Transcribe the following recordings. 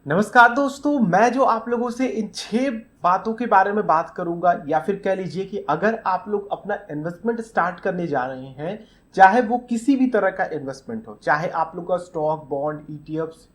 नमस्कार दोस्तों, मैं जो आप लोगों से इन 6 बातों के बारे में बात करूंगा या फिर कह लीजिए कि अगर आप लोग अपना इन्वेस्टमेंट स्टार्ट करने जा रहे हैं, चाहे वो किसी भी तरह का इन्वेस्टमेंट हो, चाहे आप लोग का स्टॉक, बॉन्ड, ईटीएफ्स,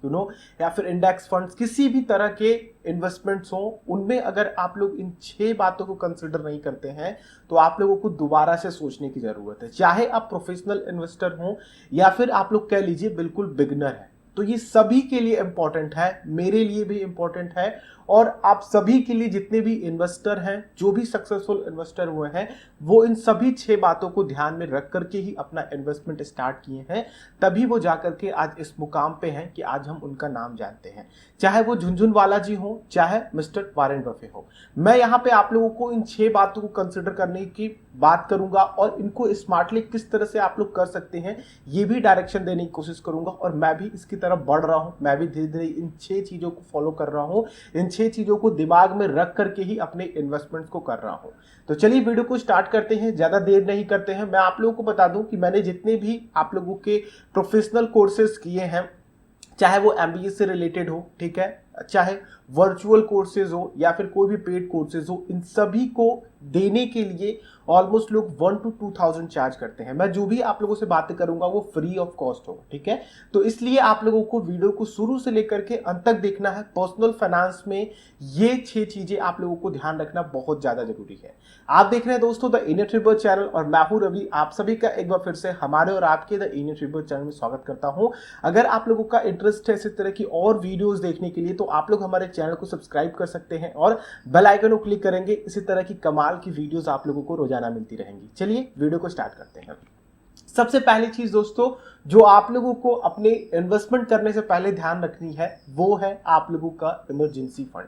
या फिर इंडेक्स फंड्स, किसी भी तरह के इन्वेस्टमेंट्स हो, उनमें अगर आप लोग इन 6 बातों को कंसिडर नहीं करते हैं तो आप लोगों को दोबारा से सोचने की जरूरत है। चाहे आप प्रोफेशनल इन्वेस्टर हो या फिर आप लोग कह लीजिए बिल्कुल बिगनर है, तो ये सभी के लिए इंपॉर्टेंट है, मेरे लिए भी इंपॉर्टेंट है और आप सभी के लिए, जितने भी इन्वेस्टर हैं, जो भी सक्सेसफुल इन्वेस्टर हुए हैं, वो इन सभी 6 बातों को ध्यान में रख करके ही अपना इन्वेस्टमेंट स्टार्ट किए हैं। तभी वो जाकर के आज इस मुकाम पे हैं कि आज हम उनका नाम जानते हैं। चाहे वो झुनझुनवाला जी हो, चाहे मिस्टर वारेन बफे हो, मैं यहाँ पे आप लोगों को इन 6 बातों को कंसिडर करने की बात करूंगा और इनको स्मार्टली किस तरह से आप लोग कर सकते हैं ये भी डायरेक्शन देने की कोशिश करूंगा। और मैं भी इसकी तरफ बढ़ रहा हूं, मैं भी धीरे धीरे इन 6 चीजों को फॉलो कर रहा हूं, इन 6 चीजों को दिमाग में रख करके ही अपने इन्वेस्टमेंट्स को कर रहा हूं। तो चलिए वीडियो को स्टार्ट करते हैं, ज्यादा देर नहीं करते हैं। मैं आप लोगों को बता दूं कि मैंने जितने भी आप लोगों के प्रोफेशनल कोर्सेज किए हैं, चाहे वो एमबीए से रिलेटेड हो, ठीक है, चाहे वर्चुअल कोर्सेज हो या फिर कोई भी पेड कोर्सेज हो, इन सभी को देने के लिए ऑलमोस्ट लोग 1 to 2,000 चार्ज करते हैं। मैं जो भी आप लोगों से बातें करूंगा वो फ्री ऑफ कॉस्ट होगा, ठीक है। तो इसलिए आप लोगों को वीडियो को शुरू से लेकर के अंत तक देखना है। पर्सनल फाइनेंस में ये 6 चीजें आप लोगों को ध्यान रखना बहुत ज्यादा जरूरी है। आप देख रहे हैं दोस्तों द इनर ट्रिबर चैनल और मैं हूं रवि। आप सभी का एक बार फिर से हमारे और आपके द इनर ट्रिबर चैनल में स्वागत करता हूं। अगर आप लोगों का इंटरेस्ट है इसी तरह की और वीडियोस देखने के लिए तो आप लोग हमारे चैनल को सब्सक्राइब कर सकते हैं और बेल आइकन को क्लिक करेंगे। इसी तरह की कमाल की वीडियोस आप लोगों को रोजाना मिलती रहेंगी। चलिए वीडियो को स्टार्ट करते हैं। सबसे पहली चीज दोस्तों जो आप लोगों को अपने इन्वेस्टमेंट करने से पहले ध्यान रखनी है वो है आप लोगों का इमरजेंसी फंड।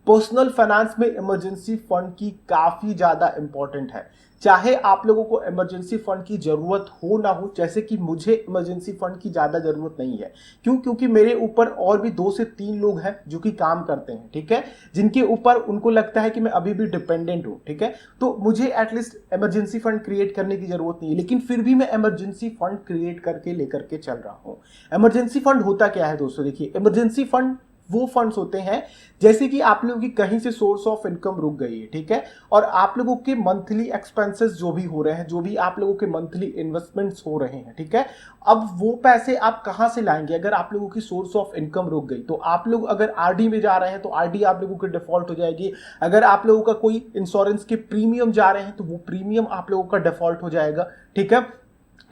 पर्सनल फाइनेंस में इमरजेंसी फंड की काफी ज्यादा इंपॉर्टेंट है। चाहे आप लोगों को इमरजेंसी फंड की जरूरत हो ना हो, जैसे कि मुझे इमरजेंसी फंड की ज्यादा जरूरत नहीं है। क्यों? क्योंकि मेरे ऊपर और भी 2 से 3 लोग हैं जो कि काम करते हैं, ठीक है, जिनके ऊपर उनको लगता है कि मैं अभी भी डिपेंडेंट हूं, ठीक है। तो मुझे एटलीस्ट इमरजेंसी फंड क्रिएट करने की जरूरत नहीं है, लेकिन फिर भी मैं इमरजेंसी फंड क्रिएट करके लेकर के चल रहा हूं। इमरजेंसी फंड होता क्या है दोस्तों? देखिए, इमरजेंसी फंड वो फंड्स होते हैं जैसे कि आप लोगों की कहीं से सोर्स ऑफ इनकम रुक गई है, ठीक है, और आप लोगों के मंथली एक्सपेंसेस जो भी हो रहे हैं, जो भी आप लोगों के मंथली इन्वेस्टमेंट्स हो रहे हैं, ठीक है, अब वो पैसे आप कहां से लाएंगे? अगर आप लोगों की सोर्स ऑफ इनकम रुक गई तो आप लोग अगर आरडी में जा रहे हैं तो आरडी आप लोगों की डिफॉल्ट हो जाएगी। अगर आप लोगों का कोई इंश्योरेंस के प्रीमियम जा रहे हैं तो वो प्रीमियम आप लोगों का डिफॉल्ट हो जाएगा, ठीक है।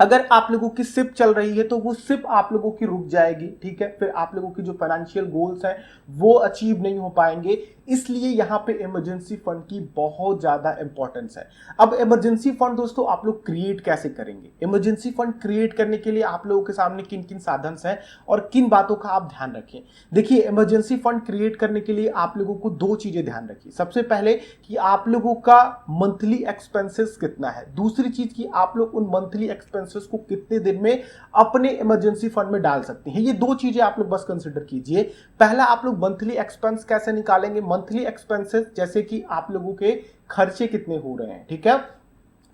अगर आप लोगों की सिप चल रही है तो वो सिप आप लोगों की रुक जाएगी, ठीक है। फिर आप लोगों की जो फाइनेंशियल गोल्स हैं वो अचीव नहीं हो पाएंगे। इसलिए यहां पे इमरजेंसी फंड की बहुत ज्यादा इंपॉर्टेंस है। अब इमरजेंसी फंड दोस्तों आप लोग क्रिएट कैसे करेंगे? इमरजेंसी फंड क्रिएट करने के लिए आप लोगों के सामने किन किन साधन हैं और किन बातों का आप ध्यान रखें? देखिए, इमरजेंसी फंड क्रिएट करने के लिए आप लोगों को 2 चीजें ध्यान रखिए। सबसे पहले कि आप लोगों का मंथली एक्सपेंसेस कितना है। दूसरी चीज कि आप लोग उन मंथली एक्सपेंसेस को कितने दिन में अपने इमरजेंसी फंड में डाल सकते हैं। ये 2 चीजें आप लोग बस कंसिडर कीजिए। पहला, आप लोग मंथली एक्सपेंस कैसे निकालेंगे? मंथली एक्सपेंसेस जैसे कि आप लोगों के खर्चे कितने हो रहे हैं, ठीक है,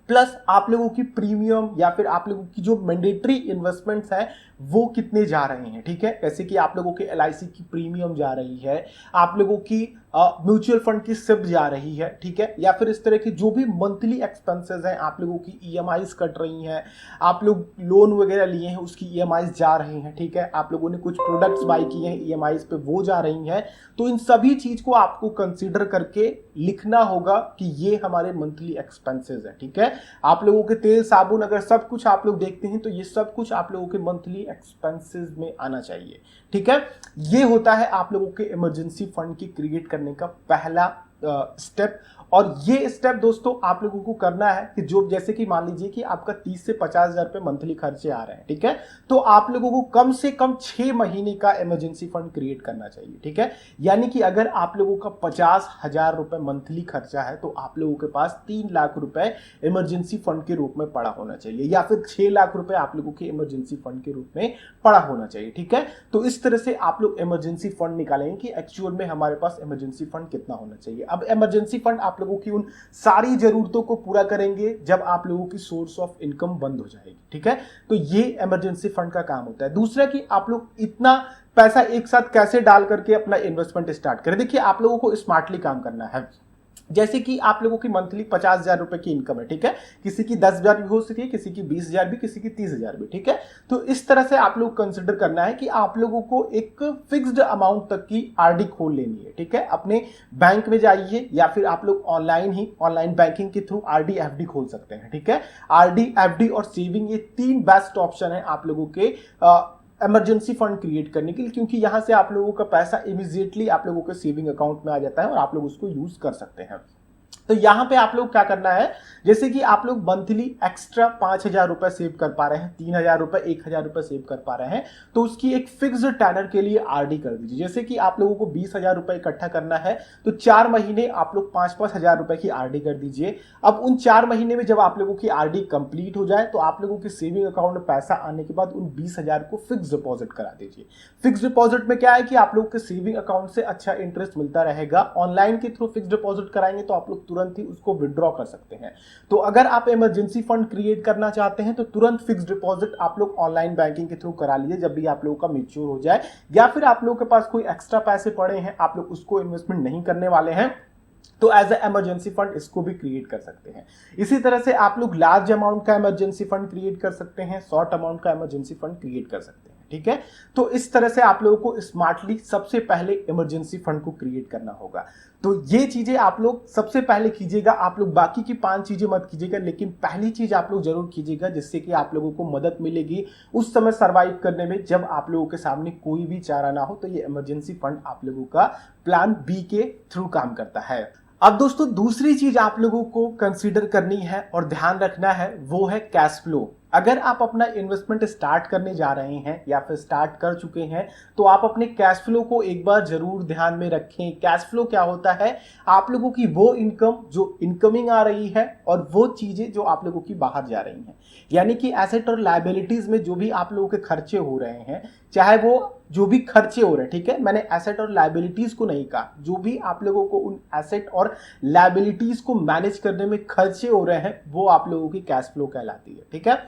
प्लस आप लोगों की प्रीमियम या फिर आप लोगों की जो मैंडेटरी इन्वेस्टमेंट्स हैं वो कितने जा रहे हैं, ठीक है। जैसे कि आप लोगों के एलआईसी की प्रीमियम जा रही है, आप लोगों की म्यूचुअल फंड की सिप जा रही है, ठीक है, या फिर इस तरह की जो भी मंथली एक्सपेंसेस हैं, आप लोगों की ईएमआईज कट रही हैं, आप लोग लोन वगैरह लिए हैं उसकी ईएमआईज जा रही हैं, ठीक है, आप लोगों ने कुछ प्रोडक्ट्स बाय किए हैं ईएमआईज पे वो जा रही हैं। तो इन सभी चीज को आपको कंसीडर करके लिखना होगा कि ये हमारे मंथली एक्सपेंसेस है, ठीक है। आप लोगों के तेल साबुन अगर सब कुछ आप लोग देखते हैं तो ये सब कुछ आप लोगों के मंथली एक्सपेंसेस में आना चाहिए, ठीक है। ये होता है आप लोगों के इमरजेंसी फंड की क्रिएट करने का पहला स्टेप। और ये स्टेप दोस्तों आप लोगों को करना है कि जो, जैसे कि मान लीजिए कि आपका 30 से 50,000 रुपए मंथली खर्चे आ रहे हैं, ठीक है, तो आप लोगों को कम से कम 6 महीने का इमरजेंसी फंड क्रिएट करना चाहिए, ठीक है। यानी कि अगर आप लोगों का 50,000 रुपए मंथली खर्चा है तो आप लोगों के पास 3 लाख रुपए इमरजेंसी फंड के रूप में पड़ा होना चाहिए, या फिर 6 लाख रुपए आप लोगों के इमरजेंसी फंड के रूप में पड़ा होना चाहिए, ठीक है। तो इस तरह से आप लोग इमरजेंसी फंड निकालेंगे कि एक्चुअल में हमारे पास इमरजेंसी फंड कितना होना चाहिए। अब इमरजेंसी फंड आप लोगों की उन सारी जरूरतों को पूरा करेंगे जब आप लोगों की सोर्स ऑफ इनकम बंद हो जाएगी, ठीक है। तो ये इमरजेंसी फंड का काम होता है। दूसरा कि आप लोग इतना पैसा एक साथ कैसे डाल करके अपना इन्वेस्टमेंट स्टार्ट करें। देखिए आप लोगों को स्मार्टली काम करना है। जैसे कि आप लोगों की मंथली 50,000 रुपए की इनकम है, ठीक है, किसी की 10,000 भी हो सकती है, किसी की 20,000 भी, किसी की 30,000 भी, ठीक है। तो इस तरह से आप लोग कंसिडर करना है कि आप लोगों को एक फिक्स्ड अमाउंट तक की आरडी खोल लेनी है, ठीक है। अपने बैंक में जाइए या फिर आप लोग ऑनलाइन बैंकिंग के थ्रू आरडी एफडी खोल सकते हैं, ठीक है। आरडी एफडी और सेविंग, ये 3 बेस्ट ऑप्शन है आप लोगों के इमरजेंसी फंड क्रिएट करने के लिए, क्योंकि यहां से आप लोगों का पैसा इमीडिएटली आप लोगों के सेविंग अकाउंट में आ जाता है और आप लोग उसको यूज कर सकते हैं। तो यहां पे आप लोग क्या करना है, जैसे कि आप लोग मंथली एक्स्ट्रा 5,000 रुपए सेव कर पा रहे हैं, 3,000 रुपए, 1,000 रुपए सेव कर पा रहे हैं, तो उसकी एक फिक्स्ड टेनर के लिए आरडी कर दीजिए। जैसे कि आप लोगों को 20,000 रुपए इकट्ठा करना है तो 4 महीने आप लोग 5-5 हजार रुपए की आरडी कर दीजिए। अब उन 4 महीने में जब आप लोगों की आरडी कंप्लीट हो जाए तो आप लोगों के सेविंग अकाउंट में पैसा आने के बाद उन 20,000 को फिक्स डिपॉजिट करा दीजिए। फिक्स डिपॉजिट में क्या है कि आप लोगों के सेविंग अकाउंट से अच्छा इंटरेस्ट मिलता रहेगा। ऑनलाइन के थ्रू फिक्स डिपॉजिट कराएंगे तो आप लोग तुरंत ही उसको विड्रॉ कर सकते हैं। तो अगर आप इमरजेंसी फंड क्रिएट करना चाहते हैं तो तुरंत फिक्स डिपॉजिट आप लोग ऑनलाइन बैंकिंग के थ्रू करा लीजिए जब भी आप लोगों का मैच्योर हो जाए, या फिर आप लोगों के पास कोई एक्स्ट्रा पैसे पड़े हैं, आप लोग उसको इन्वेस्टमेंट नहीं करने वाले हैं, तो एज ए इमरजेंसी फंड इसको भी क्रिएट कर सकते हैं। इसी तरह से आप लोग लार्ज अमाउंट का इमरजेंसी फंड क्रिएट कर सकते हैं, शॉर्ट अमाउंट का इमरजेंसी फंड क्रिएट कर सकते हैं, ठीक है। तो इस तरह से आप लोगों को स्मार्टली सबसे पहले इमरजेंसी फंड को क्रिएट करना होगा। तो ये चीजें आप लोग सबसे पहले कीजिएगा। आप लोग बाकी की 5 चीजें मत कीजिएगा, लेकिन पहली चीज आप लोग जरूर कीजिएगा जिससे कि आप लोगों को मदद मिलेगी उस समय सरवाइव करने में जब आप लोगों के सामने कोई भी चारा ना हो। तो ये इमरजेंसी फंड आप लोगों का प्लान बी के थ्रू काम करता है। अब दोस्तों दूसरी चीज आप लोगों को कंसीडर करनी है और ध्यान रखना है, वो है कैश फ्लो। अगर आप अपना इन्वेस्टमेंट स्टार्ट करने जा रहे हैं या फिर स्टार्ट कर चुके हैं तो आप अपने कैश फ्लो को एक बार जरूर ध्यान में रखें। कैश फ्लो क्या होता है, आप लोगों की वो इनकम जो इनकमिंग आ रही है और वो चीजें जो आप लोगों की बाहर जा रही हैं, यानी कि एसेट और लायबिलिटीज में जो भी आप लोगों के खर्चे हो रहे हैं, चाहे वो जो भी खर्चे हो रहे हैं, ठीक है, मैंने एसेट और लायबिलिटीज को नहीं कहा, जो भी आप लोगों को उन एसेट और लायबिलिटीज को मैनेज करने में खर्चे हो रहे हैं वो आप लोगों की कैश फ्लो कहलाती है, ठीक है।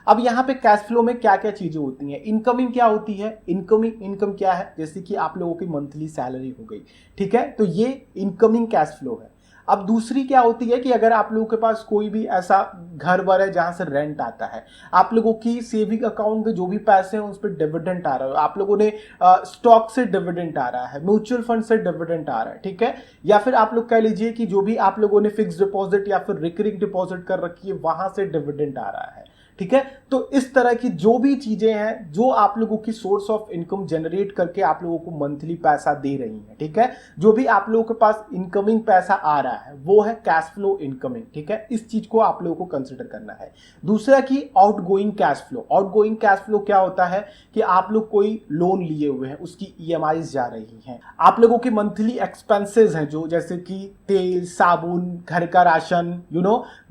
अब यहाँ पे कैश फ्लो में क्या क्या चीजें होती हैं, इनकमिंग क्या होती है, इनकम क्या है, जैसे कि आप लोगों की मंथली सैलरी हो गई, ठीक है, तो ये इनकमिंग कैश फ्लो है। अब दूसरी क्या होती है कि अगर आप लोगों के पास कोई भी ऐसा घर वर है जहां से रेंट आता है, आप लोगों की सेविंग अकाउंट में जो भी पैसे हैं उस पर डिविडेंड आ रहा है, आप लोगों ने स्टॉक से डिविडेंड आ रहा है, म्यूचुअल फंड से डिविडेंड आ रहा है, ठीक है, या फिर आप लोग कह लीजिए कि जो भी आप लोगों ने फिक्स डिपॉजिट या फिर रिकरिंग डिपॉजिट कर रखी है वहां से डिविडेंड आ रहा है, ठीक है। तो इस तरह की जो भी चीजें हैं जो आप लोगों की सोर्स ऑफ इनकम जनरेट करके आप लोगों को मंथली पैसा दे रही हैं, ठीक है, जो भी आप लोगों के पास इनकमिंग पैसा आ रहा है वो है कैश फ्लो इनकमिंग, ठीक है, इस चीज को आप लोगों को कंसिडर करना है। दूसरा कि outgoing cash flow. Outgoing cash flow क्या होता है कि आप लोग कोई लोन लिए हुए हैं, उसकी ईएमआईज जा रही हैं, आप लोगों के मंथली एक्सपेंसेस हैं जो जैसे कि तेल, साबुन, घर का राशन,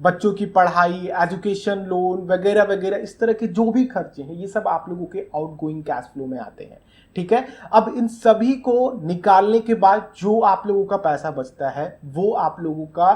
बच्चों की पढ़ाई, एजुकेशन लोन वगैरह वगैरह, इस तरह के जो भी खर्चे हैं ये सब आप लोगों के आउटगोइंग कैश फ्लो में आते हैं, ठीक है। अब इन सभी को निकालने के बाद जो आप लोगों का पैसा बचता है वो आप लोगों का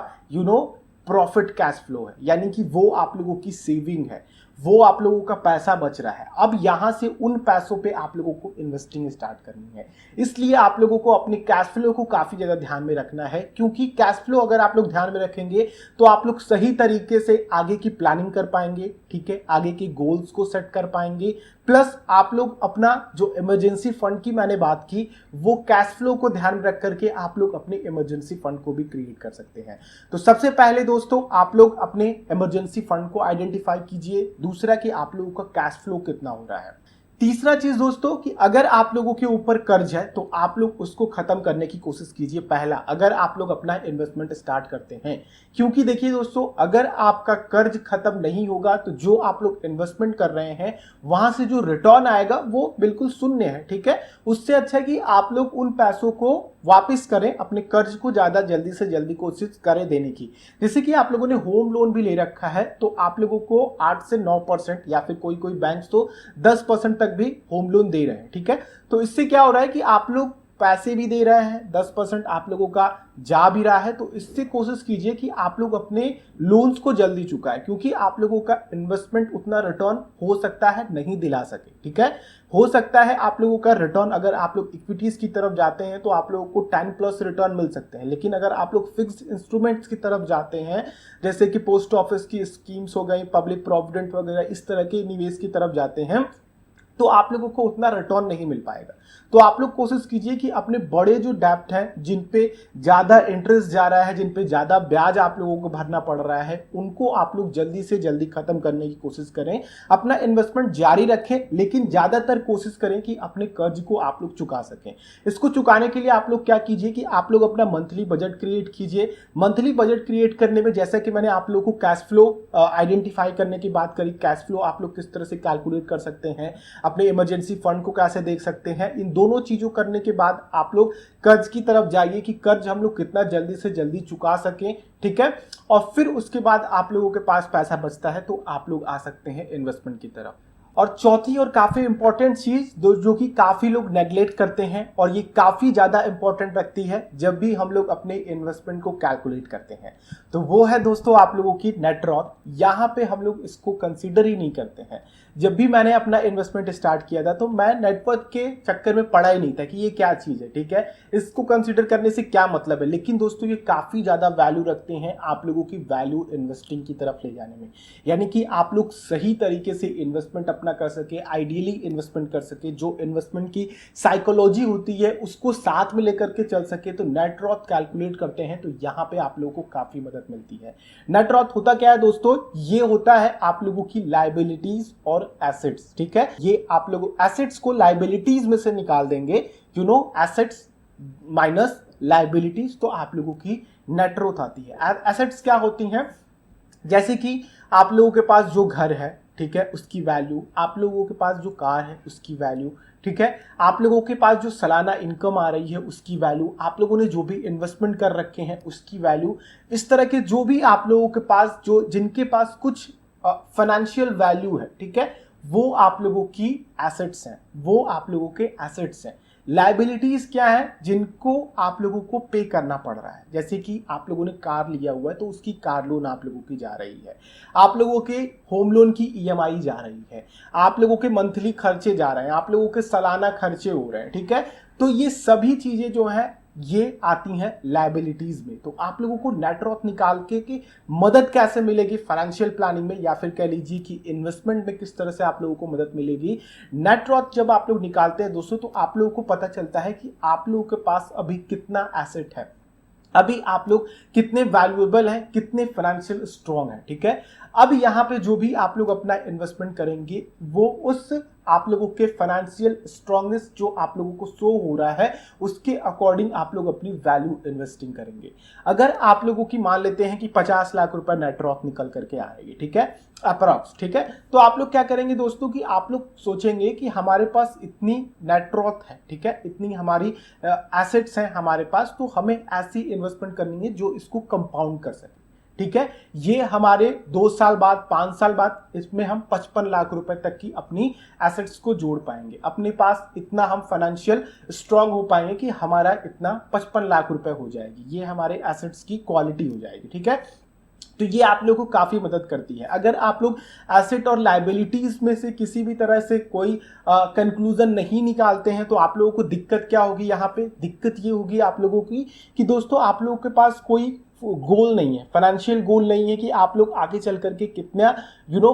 प्रॉफिट कैश फ्लो है, यानी कि वो आप लोगों की सेविंग है, वो आप लोगों का पैसा बच रहा है। अब यहां से उन पैसों पे आप लोगों को इन्वेस्टिंग स्टार्ट करनी है, इसलिए आप लोगों को अपने कैश फ्लो को काफी ज्यादा ध्यान में रखना है, क्योंकि कैश फ्लो अगर आप लोग ध्यान में रखेंगे तो आप लोग सही तरीके से आगे की प्लानिंग कर पाएंगे, ठीक है, आगे के गोल्स को सेट कर पाएंगे, प्लस आप लोग अपना जो इमरजेंसी फंड की मैंने बात की वो कैश फ्लो को ध्यान में रख करके आप लोग अपने इमरजेंसी फंड को भी क्रिएट कर सकते हैं। तो सबसे पहले दोस्तों आप लोग अपने इमरजेंसी फंड को आइडेंटिफाई कीजिए। दूसरा कि आप लोगों का कैश फ्लो कितना हो रहा है। तीसरा चीज दोस्तों कि अगर आप लोगों के ऊपर कर्ज है तो आप लोग उसको खत्म करने की कोशिश कीजिए पहला, अगर आप लोग अपना इन्वेस्टमेंट स्टार्ट करते हैं, क्योंकि देखिए दोस्तों अगर आपका कर्ज खत्म नहीं होगा तो जो आप लोग इन्वेस्टमेंट कर रहे हैं वहां से जो रिटर्न आएगा वो बिल्कुल शून्य है, ठीक है। उससे अच्छा कि आप लोग उन पैसों को वापस करें, अपने कर्ज को ज्यादा जल्दी से जल्दी कोशिश करें देने की। जैसे कि आप लोगों ने होम लोन भी ले रखा है तो आप लोगों को 8 से 9% या फिर कोई बैंक तो 10% तक भी होम लोन दे रहे हैं, ठीक है। तो इससे क्या हो रहा है कि आप लोग पैसे भी दे रहे हैं, 10% आप लोगों का जा भी रहा है, तो इससे कोशिश कीजिए कि आप लोग अपने लोन्स को जल्दी चुकाएं, क्योंकि आप लोगों का इन्वेस्टमेंट उतना रिटर्न हो सकता है नहीं दिला सके। ठीक है, हो सकता है आप लोगों का रिटर्न, अगर आप लोग इक्विटीज की तरफ जाते हैं तो आप लोगों को 10+ रिटर्न मिल सकते हैं, लेकिन अगर आप लोग फिक्स्ड इंस्ट्रूमेंट्स की तरफ जाते हैं, जैसे कि पोस्ट ऑफिस की स्कीम्स हो गई, पब्लिक प्रोविडेंट वगैरह, इस तरह के निवेश की तरफ जाते हैं, तो आप लोगों को उतना रिटर्न नहीं मिल पाएगा। तो आप लोग कोशिश कीजिए कि अपने बड़े जो डेप्ट हैं, जिन पे ज्यादा इंटरेस्ट जा रहा है, जिन पे ज्यादा ब्याज आप लोगों को भरना पड़ रहा है, उनको आप लोग जल्दी से जल्दी खत्म करने की कोशिश करें। अपना इन्वेस्टमेंट जारी रखें, लेकिन ज्यादातर कोशिश करें कि अपने कर्ज को आप लोग चुका सकें। इसको चुकाने के लिए आप लोग क्या कीजिए कि आप लोग अपना मंथली बजट क्रिएट कीजिए। मंथली बजट क्रिएट करने में, जैसा कि मैंने आप लोगों को कैश फ्लो आइडेंटिफाई करने की बात करी, कैश फ्लो आप लोग किस तरह से कैलकुलेट कर सकते हैं, अपने इमरजेंसी फंड को कैसे देख सकते हैं, इन दोनों चीजों करने के बाद आप लोग कर्ज की तरफ जाइए कि कर्ज हम लोग कितना जल्दी से जल्दी चुका सकें। ठीक है, और फिर उसके बाद आप लोगों के पास पैसा बचता है तो आप लोग आ सकते हैं इन्वेस्टमेंट की तरफ। और चौथी और काफी इंपॉर्टेंट चीज जो कि काफी लोग नेग्लेक्ट करते हैं, और ये काफी ज्यादा इंपॉर्टेंट रखती है जब भी हम लोग अपने इन्वेस्टमेंट को कैलकुलेट करते हैं, तो वो है दोस्तों आप लोगों की नेट वर्थ। यहां पे हम लोग इसको कंसीडर ही नहीं करते हैं। जब भी मैंने अपना इन्वेस्टमेंट स्टार्ट किया था तो मैं नेटवर्थ के चक्कर में पड़ा ही नहीं था कि ये क्या चीज है। ठीक है, इसको कंसीडर करने से क्या मतलब है, लेकिन दोस्तों ये काफी ज्यादा वैल्यू रखते हैं आप लोगों की वैल्यू इन्वेस्टिंग की तरफ ले जाने में। यानी कि आप लोग सही तरीके से इन्वेस्टमेंट अपना कर सके, आइडियली इन्वेस्टमेंट कर सके, जो इन्वेस्टमेंट की साइकोलॉजी होती है उसको साथ में लेकर के चल सके, तो नेट वर्थ कैलकुलेट करते हैं तो यहाँ पे आप लोगों को काफी मदद मिलती है। नेट वर्थ होता क्या है दोस्तों, ये होता है आप लोगों की लायबिलिटीज और एसेट्स। ठीक है, ये आप लोग एसेट्स को लायबिलिटीज में से निकाल देंगे, एसेट्स माइनस लायबिलिटीज, तो आप लोगों की नेट वर्थ आती है। एसेट्स क्या होती हैं, जैसे कि आप लोगों के पास जो घर है, ठीक है, उसकी वैल्यू, आप लोगों के पास जो कार है उसकी वैल्यू, ठीक है, आप लोगों के पास जो सालाना इनकम आ रही है उसकी वैल्यू, आप लोगों ने जो भी इन्वेस्टमेंट कर रखे हैं उसकी वैल्यू, इस तरह के जो भी आप लोगों के पास जिनके पास कुछ फाइनेंशियल वैल्यू है, ठीक है, वो आप लोगों की एसेट्स हैं, वो आप लोगों के एसेट्स हैं। लायबिलिटीज क्या है, जिनको आप लोगों को पे करना पड़ रहा है, जैसे कि आप लोगों ने कार लिया हुआ है तो उसकी कार लोन आप लोगों की जा रही है, आप लोगों के होम लोन की ईएमआई जा रही है, आप लोगों के मंथली खर्चे जा रहे हैं, आप लोगों के सालाना खर्चे हो रहे हैं। ठीक है, तो ये सभी चीजें जो है ये आती हैं लायबिलिटीज में। तो आप लोगों को नेट वर्थ निकाल के कि मदद कैसे मिलेगी फाइनेंशियल प्लानिंग में, या फिर कह लीजिए कि इन्वेस्टमेंट में किस तरह से आप लोगों को मदद मिलेगी। नेट वर्थ जब आप लोग निकालते हैं दोस्तों, तो आप लोगों को पता चलता है कि आप लोगों के पास अभी कितना एसेट है, अभी आप लोग कितने वैल्यूएबल हैं, कितने फाइनेंशियल स्ट्रॉन्ग हैं। ठीक है, अब यहाँ पे जो भी आप लोग अपना इन्वेस्टमेंट करेंगे वो उस आप लोगों के फाइनेंशियल स्ट्रॉन्गनेस जो आप लोगों को शो हो रहा है उसके अकॉर्डिंग आप लोग अपनी वैल्यू इन्वेस्टिंग करेंगे। अगर आप लोगों की मान लेते हैं कि 50 लाख रुपए नेट वर्थ निकल करके आएगी, ठीक है, अप्रॉक्स, ठीक है, तो आप लोग क्या करेंगे दोस्तों कि आप लोग सोचेंगे कि हमारे पास इतनी नेट वर्थ है, ठीक है, इतनी हमारी एसेट्स हैं हमारे पास, तो हमें ऐसी इन्वेस्टमेंट करनी है जो इसको कंपाउंड कर सके। ठीक है, ये हमारे 2 साल बाद, 5 साल बाद इसमें हम 55 लाख रुपए तक की अपनी एसेट्स को जोड़ पाएंगे, अपने पास इतना हम फाइनेंशियल स्ट्रांग हो पाएंगे कि हमारा इतना 55 लाख रुपए हो जाएगी, ये हमारे एसेट्स की क्वालिटी हो जाएगी। ठीक है, तो ये आप लोगों को काफी मदद करती है। अगर आप लोग एसेट और लायबिलिटीज में से किसी भी तरह से कोई कंक्लूजन नहीं निकालते हैं तो आप लोगों को दिक्कत क्या होगी, यहाँ पे दिक्कत ये होगी आप लोगों की कि दोस्तों आप लोगों के पास कोई गोल नहीं है, फाइनेंशियल गोल नहीं है कि आप लोग आगे चल करके कितना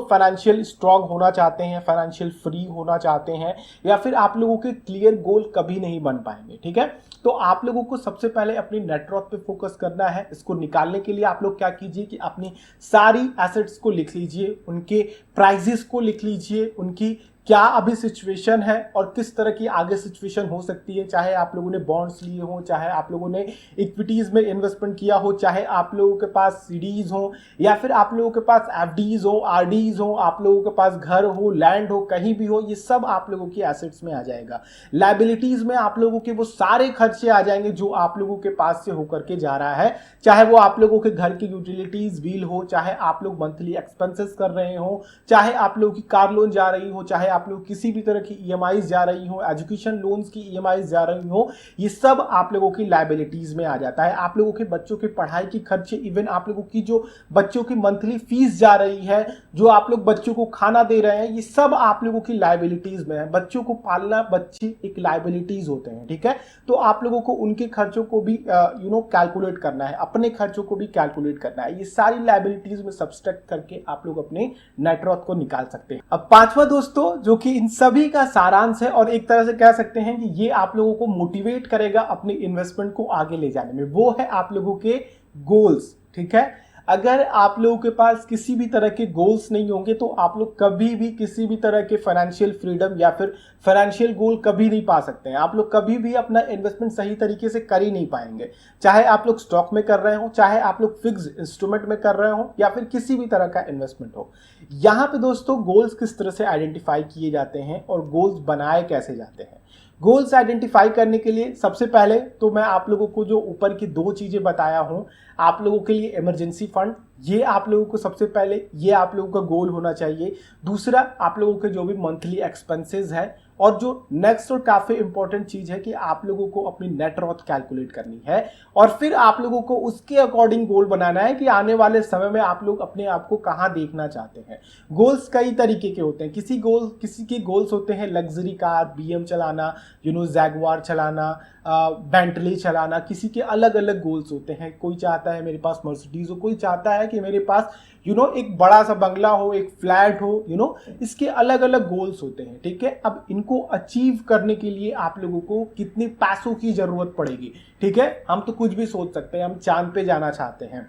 फाइनेंशियल स्ट्रांग होना चाहते हैं, फाइनेंशियल फ्री होना चाहते हैं, या फिर आप लोगों के क्लियर गोल कभी नहीं बन पाएंगे। ठीक है, तो आप लोगों को सबसे पहले अपनी नेटवर्थ पे फोकस करना है। इसको निकालने के लिए आप लोग क्या कीजिए कि अपनी सारी एसेट्स को लिख लीजिए, उनके प्राइजेस को लिख लीजिए, उनकी क्या अभी सिचुएशन है और किस तरह की आगे सिचुएशन हो सकती है, चाहे आप लोगों ने बॉन्ड्स लिए हो, चाहे आप लोगों ने इक्विटीज में इन्वेस्टमेंट किया हो, चाहे आप लोगों के पास सीडीज हो, या फिर आप लोगों के पास एफडीज हो, आरडीज हो, आप लोगों के पास घर हो, लैंड हो, कहीं भी हो, ये सब आप लोगों की एसेट्स में आ जाएगा। लायबिलिटीज में आप लोगों के वो सारे खर्चे आ जाएंगे जो आप लोगों के पास से होकर के जा रहा है, चाहे वो आप लोगों के घर की यूटिलिटीज बिल हो, चाहे आप लोग मंथली एक्सपेंसेस कर रहे हो, चाहे आप लोगों की कार लोन जा रही हो, चाहे आप आप लोग किसी भी तरह की ईएमआई जा रही हो, एजुकेशन लोन्स की ईएमआई जा रही हो, ये सब आप लोगों की लायबिलिटीज में आ जाता है। आप लोगों के बच्चों के पढ़ाई की खर्चे, इवन आप लोगों की जो बच्चों की मंथली फीस जा रही है, जो आप लोग बच्चों को खाना दे रहे हैं, ये सब आप लोगों की लायबिलिटीज में है। बच्चों को पालना, बच्चे एक लायबिलिटीज होते हैं, ठीक है। तो आप लोगों को उनके खर्चों को भी कैलकुलेट करना है, अपने खर्चों को भी कैलकुलेट करना है। ये सारी लायबिलिटीज में सब्सट्रैक्ट करके आप लोग अपने नेटवर्थ को निकाल सकते हैं। अब पांचवा दोस्तों, जो कि इन सभी का सारांश है और एक तरह से कह सकते हैं कि ये आप लोगों को मोटिवेट करेगा अपनी इन्वेस्टमेंट को आगे ले जाने में, वो है आप लोगों के गोल्स, ठीक है। अगर आप लोगों के पास किसी भी तरह के गोल्स नहीं होंगे तो आप लोग कभी भी किसी भी तरह के फाइनेंशियल फ्रीडम या फिर फाइनेंशियल गोल कभी नहीं पा सकते हैं। आप लोग कभी भी अपना इन्वेस्टमेंट सही तरीके से कर ही नहीं पाएंगे, चाहे आप लोग स्टॉक में कर रहे हो, चाहे आप लोग फिक्स इंस्ट्रूमेंट में कर रहे हो, या फिर किसी भी तरह का इन्वेस्टमेंट हो। यहाँ पे दोस्तों गोल्स किस तरह से आइडेंटिफाई किए जाते हैं और गोल्स बनाए कैसे जाते हैं। गोल्स आइडेंटिफाई करने के लिए सबसे पहले तो मैं आप लोगों को जो ऊपर की दो चीजें बताया हूं, आप लोगों के लिए इमरजेंसी फंड, ये आप लोगों को सबसे पहले ये आप लोगों का गोल होना चाहिए। दूसरा, आप लोगों के जो भी मंथली एक्सपेंसेस है, और जो नेक्स्ट और काफी इंपॉर्टेंट चीज है कि आप लोगों को अपनी नेट वर्थ कैलकुलेट करनी है, और फिर आप लोगों को उसके अकॉर्डिंग गोल बनाना है कि आने वाले समय में आप लोग अपने आप को कहां देखना चाहते हैं। गोल्स कई तरीके के होते हैं। किसी के गोल्स होते हैं लग्जरी कार, बीएम चलाना, जैगवार चलाना, बेंटली चलाना। किसी के अलग अलग गोल्स होते हैं। कोई चाहता है मेरे पास मर्सिडीज हो, कोई चाहता है कि मेरे पास एक बड़ा सा बंगला हो, एक फ्लैट हो, इसके अलग अलग गोल्स होते हैं, ठीक है। अब इनको अचीव करने के लिए आप लोगों को कितने पैसों की जरूरत पड़ेगी, ठीक है। हम तो कुछ भी सोच सकते हैं, हम चांद पे जाना चाहते हैं,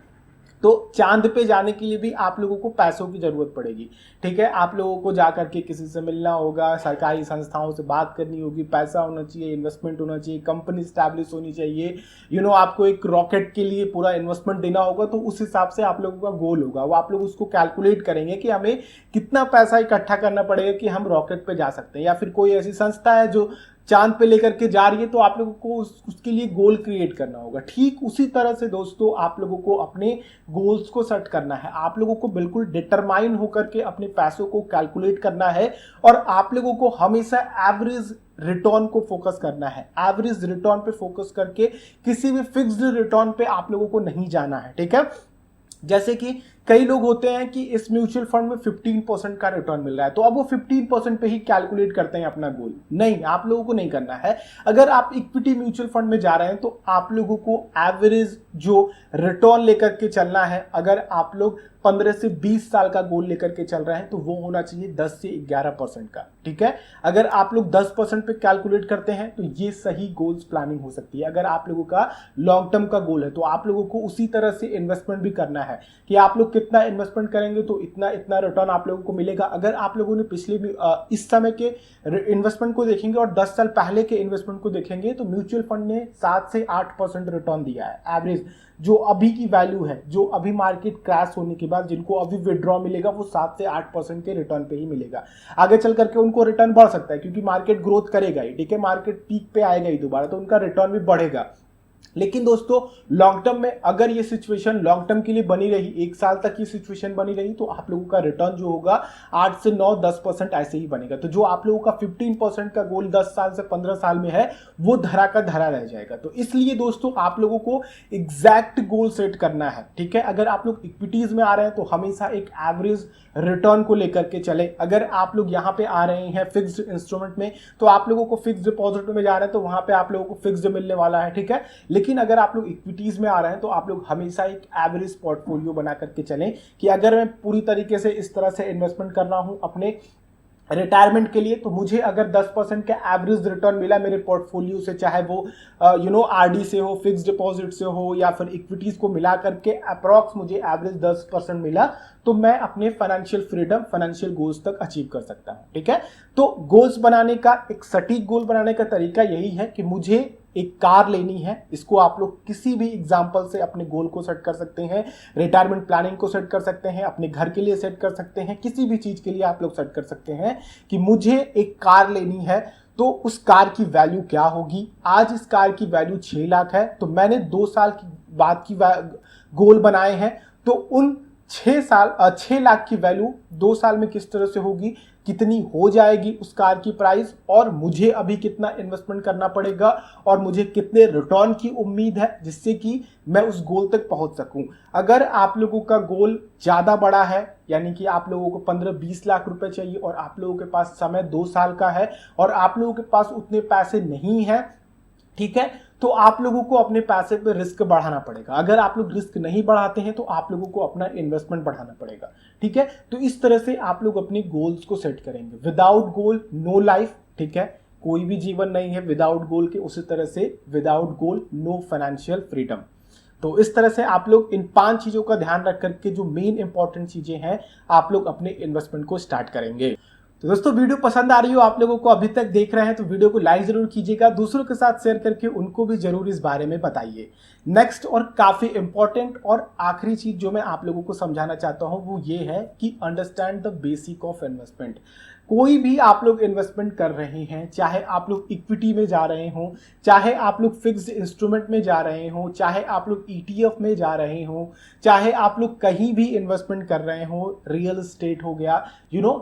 तो चांद पे जाने के लिए भी आप लोगों को पैसों की जरूरत पड़ेगी, ठीक है। आप लोगों को जाकर के किसी से मिलना होगा, सरकारी संस्थाओं से बात करनी होगी, पैसा होना चाहिए, इन्वेस्टमेंट होना चाहिए, कंपनी स्टैब्लिश होनी चाहिए, आपको एक रॉकेट के लिए पूरा इन्वेस्टमेंट देना होगा। तो उस हिसाब से आप लोगों का गोल होगा, वो आप लोग उसको कैलकुलेट करेंगे कि हमें कितना पैसा इकट्ठा करना पड़ेगा कि हम रॉकेट पे जा सकते हैं। या फिर कोई ऐसी संस्था है जो चांद पे लेकर के जा रही है, तो आप लोगों को उसके लिए गोल क्रिएट करना होगा। ठीक उसी तरह से दोस्तों आप लोगों को अपने गोल्स को सेट करना है। आप लोगों को बिल्कुल डिटरमाइन होकर के अपने पैसों को कैलकुलेट करना है, और आप लोगों को हमेशा एवरेज रिटर्न को फोकस करना है। एवरेज रिटर्न पे फोकस करके किसी भी फिक्स्ड रिटर्न पे आप लोगों को नहीं जाना है, ठीक है। जैसे कि कई लोग होते हैं कि इस म्यूचुअल फंड में 15% का रिटर्न मिल रहा है, तो अब वो 15% पे ही कैलकुलेट करते हैं अपना गोल। नहीं, आप लोगों को नहीं करना है। अगर आप इक्विटी म्यूचुअल फंड में जा रहे हैं तो आप लोगों को एवरेज जो रिटर्न लेकर के चलना है। अगर आप लोग 15 से 20 साल का गोल लेकर के चल रहे हैं तो वो होना चाहिए 10 से 11% का, ठीक है। अगर आप लोग 10% पे कैलकुलेट करते हैं तो ये सही गोल्स प्लानिंग हो सकती है। अगर आप लोगों का लॉन्ग टर्म का गोल है तो आप लोगों को उसी तरह से इन्वेस्टमेंट भी करना है कि आप लोग कितना इन्वेस्टमेंट करेंगे तो इतना इतना रिटर्न आप लोगों को मिलेगा। अगर आप लोगों ने पिछले इस समय के इन्वेस्टमेंट को देखेंगे और 10 साल पहले के इन्वेस्टमेंट को देखेंगे तो म्यूचुअल फंड ने 7 से 8% रिटर्न दिया है एवरेज। जो अभी की वैल्यू है, जो अभी मार्केट क्रैश होने के बाद जिनको अभी विड्रॉ मिलेगा वो 7 से 8% के रिटर्न पे ही मिलेगा। आगे चल करके उनको रिटर्न बढ़ सकता है क्योंकि मार्केट ग्रोथ करेगा ही, ठीक है। मार्केट पीक पे आएगा ही दोबारा, तो उनका रिटर्न भी बढ़ेगा। लेकिन दोस्तों लॉन्ग टर्म में अगर ये सिचुएशन लॉन्ग टर्म के लिए बनी रही, 1 साल तक ये सिचुएशन बनी रही, तो आप लोगों का रिटर्न जो होगा 8 से 9-10% ऐसे ही बनेगा। तो जो आप लोगों का 15% का गोल 10 साल से 15 साल में है वो धरा का धरा रह जाएगा। तो इसलिए दोस्तों आप लोगों को एग्जैक्ट गोल सेट करना है, ठीक है। अगर आप लोग इक्विटीज में आ रहे हैं तो हमेशा एक एवरेज रिटर्न को लेकर के चले। अगर आप लोग यहाँ पे आ रहे हैं फिक्स्ड इंस्ट्रूमेंट में तो आप लोगों को फिक्स्ड डिपॉजिट में जा रहे हैं तो वहां पे आप लोगों को फिक्स्ड मिलने वाला है, ठीक है। लेकिन अगर आप लोग इक्विटीज में आ रहे हैं तो आप लोग हमेशा एक एवरेज पोर्टफोलियो बना करके चलें कि अगर मैं पूरी तरीके से इस तरह से इन्वेस्टमेंट कर रहा हूं अपने रिटायरमेंट के लिए, तो मुझे अगर 10% का एवरेज रिटर्न मिला मेरे पोर्टफोलियो से, चाहे वो आरडी से हो, फिक्स्ड डिपॉजिट से हो, या फिर इक्विटीज को मिला करके अप्रॉक्स मुझे एवरेज 10% मिला, तो मैं अपने फाइनेंशियल फ्रीडम, फाइनेंशियल गोल्स तक अचीव कर सकता हूं, ठीक है। तो गोल्स बनाने का एक सटीक गोल बनाने का तरीका यही है कि मुझे एक कार लेनी है। इसको आप लोग किसी भी एग्जांपल से अपने गोल को सेट कर सकते हैं, रिटायरमेंट प्लानिंग को सेट कर सकते हैं, अपने घर के लिए सेट कर सकते हैं, किसी भी चीज के लिए आप लोग सेट कर सकते हैं कि मुझे एक कार लेनी है। तो उस कार की वैल्यू क्या होगी? आज इस कार की वैल्यू 6 लाख है, तो मैंने 2 साल की बाद की गोल बनाए हैं, तो उन 6 लाख की वैल्यू 2 साल में किस तरह से होगी, कितनी हो जाएगी उस कार की प्राइस, और मुझे अभी कितना इन्वेस्टमेंट करना पड़ेगा, और मुझे कितने रिटर्न की उम्मीद है जिससे कि मैं उस गोल तक पहुंच सकूं। अगर आप लोगों का गोल ज़्यादा बड़ा है, यानी कि आप लोगों को 15-20 लाख रुपए चाहिए और आप लोगों के पास समय 2 साल का है और आप लोगों के पास उतने पैसे नहीं है, ठीक है, तो आप लोगों को अपने पैसे पे रिस्क बढ़ाना पड़ेगा। अगर आप लोग रिस्क नहीं बढ़ाते हैं तो आप लोगों को अपना इन्वेस्टमेंट बढ़ाना पड़ेगा, ठीक है। तो इस तरह से आप लोग अपने गोल्स को सेट करेंगे। विदाउट गोल नो लाइफ, ठीक है, कोई भी जीवन नहीं है विदाउट गोल के। उसी तरह से without goal no financial freedom. तो इस तरह से आप लोग इन 5 चीजों का ध्यान रख करके जो मेन इंपॉर्टेंट चीजें हैं आप लोग अपने इन्वेस्टमेंट को स्टार्ट करेंगे। तो दोस्तों वीडियो पसंद आ रही हो आप लोगों को, अभी तक देख रहे हैं तो वीडियो को लाइक जरूर कीजिएगा, दूसरों के साथ शेयर करके उनको भी जरूर इस बारे में बताइए। नेक्स्ट और काफी इंपॉर्टेंट और आखिरी चीज जो मैं आप लोगों को समझाना चाहता हूं वो ये है कि understand the basic of investment. कोई भी आप लोग इन्वेस्टमेंट कर रहे हैं, चाहे आप लोग इक्विटी में जा रहे हो, चाहे आप लोग फिक्स्ड इंस्ट्रूमेंट में जा रहे हो, चाहे आप लोग ईटीएफ में जा रहे हो, चाहे आप लोग कहीं भी इन्वेस्टमेंट कर रहे हो, रियल एस्टेट हो गया,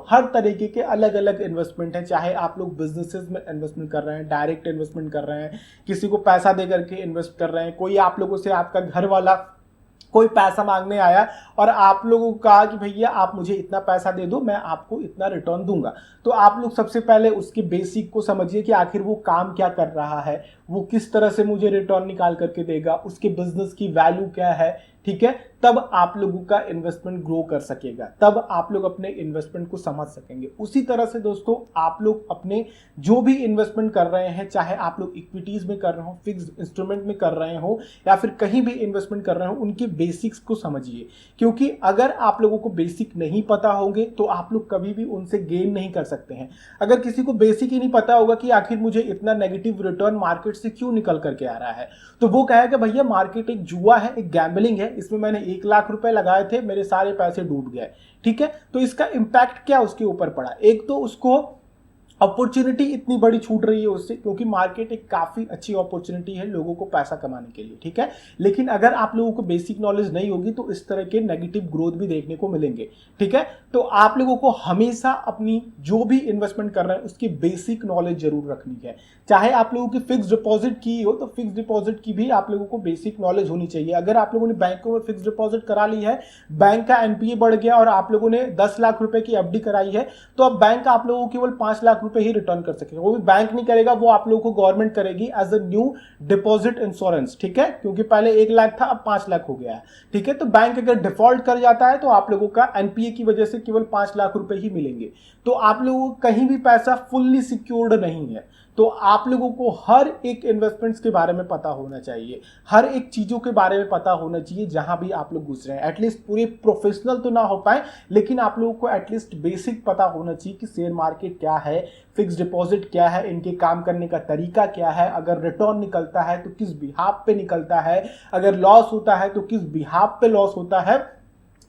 हर तरीके के अलग अलग इन्वेस्टमेंट है। चाहे आप लोग बिजनेसेस में इन्वेस्टमेंट कर रहे हैं, डायरेक्ट इन्वेस्टमेंट कर रहे हैं, किसी को पैसा दे करके इन्वेस्ट कर रहे हैं, कोई आप लोगों से आपका घर वाला कोई पैसा मांगने आया और आप लोगों को कहा कि भैया आप मुझे इतना पैसा दे दो, मैं आपको इतना रिटर्न दूंगा, तो आप लोग सबसे पहले उसके बेसिक को समझिए कि आखिर वो काम क्या कर रहा है, वो किस तरह से मुझे रिटर्न निकाल करके देगा, उसके बिजनेस की वैल्यू क्या है, ठीक है। तब आप लोगों का इन्वेस्टमेंट ग्रो कर सकेगा, तब आप लोग अपने इन्वेस्टमेंट को समझ सकेंगे। उसी तरह से दोस्तों आप लोग अपने जो भी इन्वेस्टमेंट कर रहे हैं, चाहे आप लोग इक्विटीज में कर रहे हो, फिक्स्ड इंस्ट्रूमेंट में कर रहे हो या फिर कहीं भी इन्वेस्टमेंट कर रहे हो, उनके बेसिक्स को समझिए। क्योंकि अगर आप लोगों को बेसिक नहीं पता होंगे तो आप लोग कभी भी उनसे गेन नहीं कर सकते हैं। अगर किसी को बेसिक ही नहीं पता होगा कि आखिर मुझे इतना नेगेटिव रिटर्न मार्केट से क्यों निकल करके आ रहा है, तो वो कहेगा भैया मार्केट एक जुआ है, एक गैम्बलिंग है, इसमें मैंने 1 लाख रुपए लगाए थे, मेरे सारे पैसे डूब गए, ठीक है। तो इसका इंपैक्ट क्या उसके ऊपर पड़ा? एक तो उसको अपॉर्चुनिटी इतनी बड़ी छूट रही है उससे, क्योंकि मार्केट एक काफी अच्छी अपॉर्चुनिटी है लोगों को पैसा कमाने के लिए, ठीक है। लेकिन अगर आप लोगों को बेसिक नॉलेज नहीं होगी तो इस तरह के नेगेटिव ग्रोथ भी देखने को मिलेंगे, ठीक है। तो आप लोगों को हमेशा अपनी जो भी इन्वेस्टमेंट कर रहे हैं उसकी बेसिक नॉलेज जरूर रखनी है। चाहे आप लोगों की फिक्स डिपॉजिट की हो तो फिक्स डिपॉजिट की भी आप लोगों को बेसिक नॉलेज होनी चाहिए। अगर आप लोगों ने बैंकों में फिक्स डिपॉजिट करा ली है, बैंक का एनपीए बढ़ गया और आप लोगों ने 10 लाख रुपए की एफडी कराई है, तो अब बैंक आप लोगों को केवल 5 लाख रुपए ही रिटर्न कर सकेगा। वो भी बैंक नहीं करेगा, वो आप लोगों को गवर्नमेंट करेगी as a new deposit insurance, ठीक है। क्योंकि पहले 1 लाख था, अब 5 लाख हो गया है, ठीक है। तो बैंक अगर डिफॉल्ट कर जाता है तो आप लोगों का एनपीए की वजह से केवल 5 लाख रुपए ही मिलेंगे। तो आप लोगों को कहीं भी पैसा फुल्ली सिक्योर्ड नहीं है। तो आप लोगों को हर एक इन्वेस्टमेंट्स के बारे में पता होना चाहिए, हर एक चीजों के बारे में पता होना चाहिए जहां भी आप लोग घुस रहे हैं। एटलीस्ट पूरे प्रोफेशनल तो ना हो पाए, लेकिन आप लोगों को एटलीस्ट बेसिक पता होना चाहिए कि शेयर मार्केट क्या है, फिक्स डिपॉजिट क्या है, इनके काम करने का तरीका क्या है, अगर रिटर्न निकलता है तो किस बिहाफ पे निकलता है, अगर लॉस होता है तो किस बिहाफ पे लॉस होता है।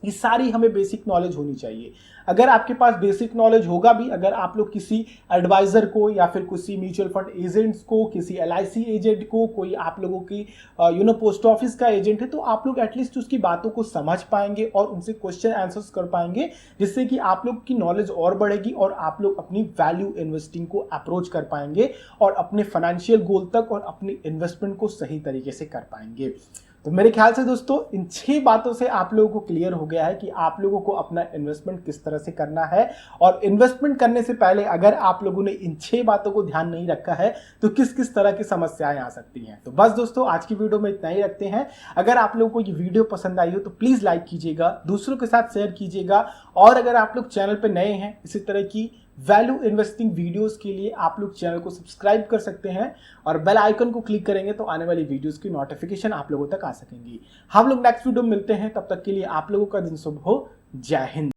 ये सारी हमें बेसिक नॉलेज होनी चाहिए। अगर आपके पास बेसिक नॉलेज होगा भी, अगर आप लोग किसी एडवाइजर को या फिर किसी म्यूचुअल फंड एजेंट्स को, किसी एलआईसी एजेंट को, कोई आप लोगों की पोस्ट ऑफिस का एजेंट है, तो आप लोग एटलीस्ट उसकी बातों को समझ पाएंगे और उनसे क्वेश्चन आंसर्स कर पाएंगे, जिससे कि आप लोग की नॉलेज और बढ़ेगी और आप लोग अपनी वैल्यू इन्वेस्टिंग को अप्रोच कर पाएंगे और अपने फाइनेंशियल गोल तक और अपनी इन्वेस्टमेंट को सही तरीके से कर पाएंगे। तो मेरे ख्याल से दोस्तों इन 6 बातों से आप लोगों को क्लियर हो गया है कि आप लोगों को अपना इन्वेस्टमेंट किस तरह से करना है, और इन्वेस्टमेंट करने से पहले अगर आप लोगों ने इन 6 बातों को ध्यान नहीं रखा है तो किस किस तरह की समस्याएं आ सकती हैं। तो बस दोस्तों आज की वीडियो में इतना ही रखते हैं। अगर आप लोगों को ये वीडियो पसंद आई हो तो प्लीज लाइक कीजिएगा, दूसरों के साथ शेयर कीजिएगा, और अगर आप लोग चैनल पर नए हैं इसी तरह की वैल्यू इन्वेस्टिंग वीडियोस के लिए आप लोग चैनल को सब्सक्राइब कर सकते हैं और बेल आइकन को क्लिक करेंगे तो आने वाली वीडियोस की नोटिफिकेशन आप लोगों तक आ सकेंगी। हम लोग नेक्स्ट वीडियो में मिलते हैं, तब तक के लिए आप लोगों का दिन शुभ हो। जय हिंद।